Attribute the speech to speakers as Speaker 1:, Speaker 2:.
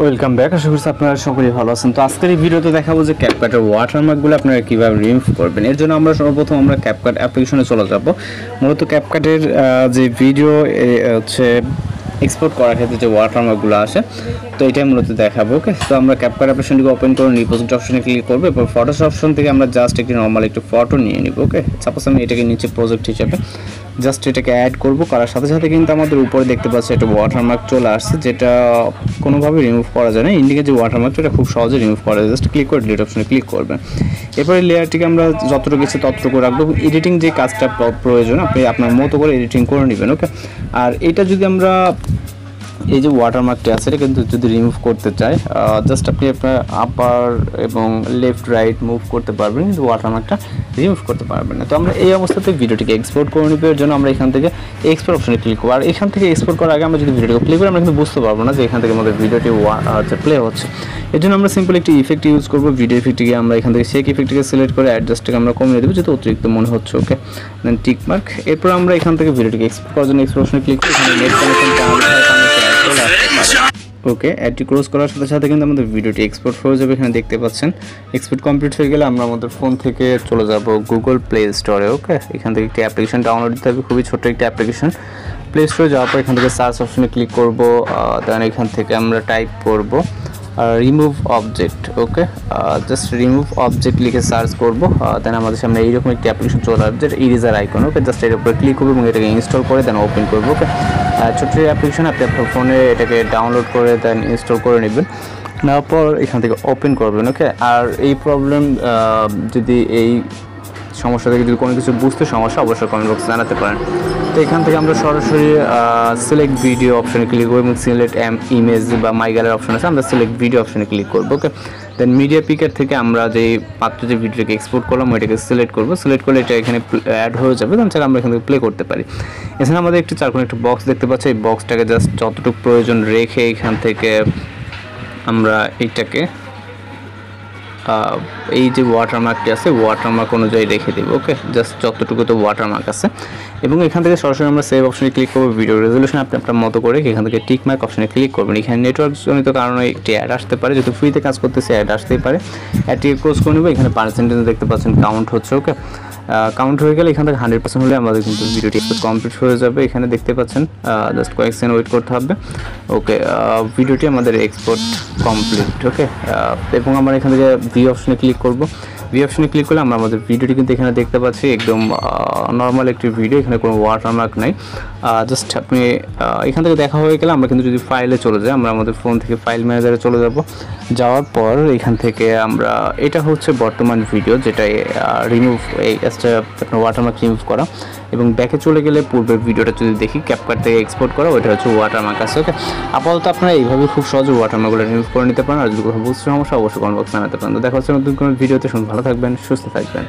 Speaker 1: Welcome back. আশা করছি আপনারা সকলেই ভালো আছেন। তো আজকের এই ভিডিওতে দেখাবো যে ক্যাপকাটের ওয়াটারমার্কগুলো আপনারা কীভাবে রিমুভ করবেন। এর জন্য আমরা সর্বপ্রথম ক্যাপকাট অ্যাপ্লিকেশনে চলে যাব। মূলত ক্যাপকাটের যে ভিডিও হচ্ছে এক্সপোর্ট করার ক্ষেত্রে যে ওয়াটারমার্কগুলো আসে, তো এটাই মূলত দেখাবো। ওকে, তো আমরা ক্যাপকাট অ্যাপ্লিকেশনটিকে ওপেন করে রিপোজিট অপশনে ক্লিক করবো। এরপর ফটোস অপশন থেকে আমরা জাস্ট একটি নর্মাল একটু ফটো নিয়ে নিব। ওকে, সাপোজ আমি এটাকে নিচে প্রজেক্ট হিসাবে জাস্ট এটাকে অ্যাড করব। করার সাথে সাথে কিন্তু আমাদের উপরে দেখতে পাচ্ছি একটা ওয়াটারমার্ক চলে আসছে, যেটা কোনোভাবে রিমুভ করা যায় না। ইন্ডিকের যে ওয়াটারমার্ক এটা খুব সহজে রিমুভ করা যায়। জাস্ট ক্লিক করে ডিলিট অপশনে ক্লিক করবেন। এরপরে লেয়ারটিকে আমরা যতটুকু ইচ্ছে ততটুকু রাখবো। এডিটিং যে কাজটা প্রয়োজন আপনি আপনার মতো করে এডিটিং করে নেবেন। ওকে, আর এটা যদি আমরা এই যে ওয়াটারমার্কটি আছে এটা কিন্তু যদি রিমুভ করতে চাই, জাস্ট আপনি আপনার আপার এবং লেফট রাইট মুভ করতে পারবেন, কিন্তু ওয়াটারমার্কটা রিমুভ করতে পারবেন না। তো আমরা এই অবস্থাতে ভিডিওটিকে এক্সপোর্ট করে নেবার জন্য আমরা এখান থেকে এক্সপোর্ট অপশনে ক্লিক করবো। আর এখান থেকে এক্সপোর্ট করার আগে আমরা যদি ভিডিওটিকে প্লে করি আমরা কিন্তু বুঝতে পারবো না যে এখান থেকে আমাদের ভিডিওটি প্লে হচ্ছে। এর জন্য আমরা সিম্পল একটি ইফেক্ট ইউজ করবো। ভিডিও ইফেক্টটিকে আমরা এখান থেকে শেক ইফেক্টটিকে সিলেক্ট করে অ্যাডজাস্টটাকে আমরা কমিয়ে দেবো যেহেতু অতিরিক্ত মনে হচ্ছে। ওকে, দেন টিক মার্ক। এরপর আমরা এখান থেকে ভিডিওটিকে এক্সপোর্ট করার জন্য এক্সপোর্ট অপশনে ক্লিক করি। এখানে নেট কানেকশন ওকে, অ্যাডটি ক্লোজ করার সাথে সাথে কিন্তু আমাদের ভিডিওটি এক্সপোর্ট হয়ে যাবে। এখানে দেখতে পাচ্ছেন এক্সপোর্ট কমপ্লিট হয়ে গেলে আমরা আমাদের ফোন থেকে চলে যাব গুগল প্লে স্টোরে। ওকে, এখান থেকে একটি অ্যাপ্লিকেশন ডাউনলোড দিতে হবে, খুবই ছোট্ট একটি অ্যাপ্লিকেশন। প্লে স্টোরে যাওয়ার পর এখান থেকে সার্চ অপশনে ক্লিক করব। দেন এখান থেকে আমরা টাইপ করব রিমুভ অবজেক্ট। ওকে, জাস্ট রিমুভ অবজেক্ট লিখে সার্চ করবো। দেন আমাদের সামনে এইরকম একটি অ্যাপ্লিকেশন চলে আসবে যেটা ইরেজার আইকন। ওকে, জাস্ট এর উপরে ক্লিক করবো এবং এটাকে ইনস্টল করে দেন ওপেন করবো। ওকে, ছোট্ট অ্যাপ্লিকেশন আপনি আপনার ফোনে এটাকে ডাউনলোড করে দেন ইনস্টল করে নেবেন। নেওয়ার পর এখান থেকে ওপেন করবেন। ওকে, আর এই প্রবলেম যদি এই সমস্যা থেকে যদি কোনো কিছু বুঝতে সমস্যা অবশ্যই কমেন্ট বক্সে জানাতে পারেন। তো এখান থেকে আমরা সরাসরি সিলেক্ট ভিডিও অপশানে ক্লিক করবো এবং সিলেক্ট ইমেজ বা মাই গ্যালারি অপশন আছে, আমরা সিলেক্ট ভিডিও অপশানে ক্লিক করবো। ওকে, দেন মিডিয়া পিকার থেকে আমরা যে মাত্র যে ভিডিওটাকে এক্সপোর্ট করলাম ওইটাকে সিলেক্ট করবো। সিলেক্ট করলে এটা এখানে অ্যাড হয়ে যাবে। দেন আমরা এখান থেকে প্লে করতে পারি। এছাড়া আমাদের একটি চারকোণে একটা বক্স দেখতে পাচ্ছি। এই বক্সটাকে জাস্ট যতটুকু প্রয়োজন রেখে এখান থেকে আমরা এইটাকে এই যে ওয়াটারমার্কটি আছে ওয়াটারমার্ক অনুযায়ী রেখে দেবো। ওকে, জাস্ট যতটুকু তো ওয়াটারমার্ক আছে এবং এখান থেকে সরাসরি আমরা সেভ অপশনে ক্লিক করবো। ভিডিও রেজলিউশন আপনি আপনার মতো করে এখান থেকে টিক মার্ক অপশনে ক্লিক করবেন। এখানে নেটওয়ার্ক জনিত কারণে একটি অ্যাড আসতে পারে, যেহেতু ফ্রিতে কাজ করতেছে অ্যাড আসতেই পারে। অ্যাডটিকে ক্লোজ করে নেবো। এখানে পার্সেন্টেজ দেখতে পাচ্ছেন কাউন্ট হচ্ছে। ওকে, কাউন্ট হয়ে গেলে এখান থেকে 100% হলে আমাদের কিন্তু ভিডিওটি কমপ্লিট হয়ে যাবে। এখানে দেখতে পাচ্ছেন জাস্ট কয়েক সেকেন্ড ওয়েট করতে হবে। ওকে, ভিডিওটি আমাদের এক্সপোর্ট কমপ্লিট। ওকে, এবং আমরা এখান থেকে ভি অপশনে ক্লিক করব। ভি অপশনে ক্লিক করলে আমরা আমাদের ভিডিওটি কিন্তু এখানে দেখতে পাচ্ছি একদম নর্মাল একটি ভিডিও, এখানে কোনো ওয়াটারমার্ক নাই। জাস্ট আপনি এখান থেকে দেখা হয়ে গেলে আমরা কিন্তু যদি ফাইলে চলে যাই আমরা আমাদের ফোন থেকে ফাইল ম্যানেজারে চলে যাব। যাওয়ার পর এখান থেকে আমরা এটা হচ্ছে বর্তমান ভিডিও যেটা রিমুভ এই আপনার ওয়াটারমার্ক রিমুভ করা, এবং ব্যাকে চলে গেলে পূর্বের ভিডিওটা যদি দেখি ক্যাপকাট থেকে এক্সপোর্ট করা ওইটা হচ্ছে ওয়াটারমার্ক আছে। ওকে, আপাতত আপনারা এইভাবে খুব সহজে ওয়াটারমার্কগুলো রিমুভ করে নিতে পারেন। আর যদি কোনো বুঝতে সমস্যা অবশ্যই কমেন্ট বক্সে জানাতে পারেন। তো দেখা হচ্ছে নতুন কোনো ভিডিওতে। ভালো থাকবেন, সুস্থ থাকবেন।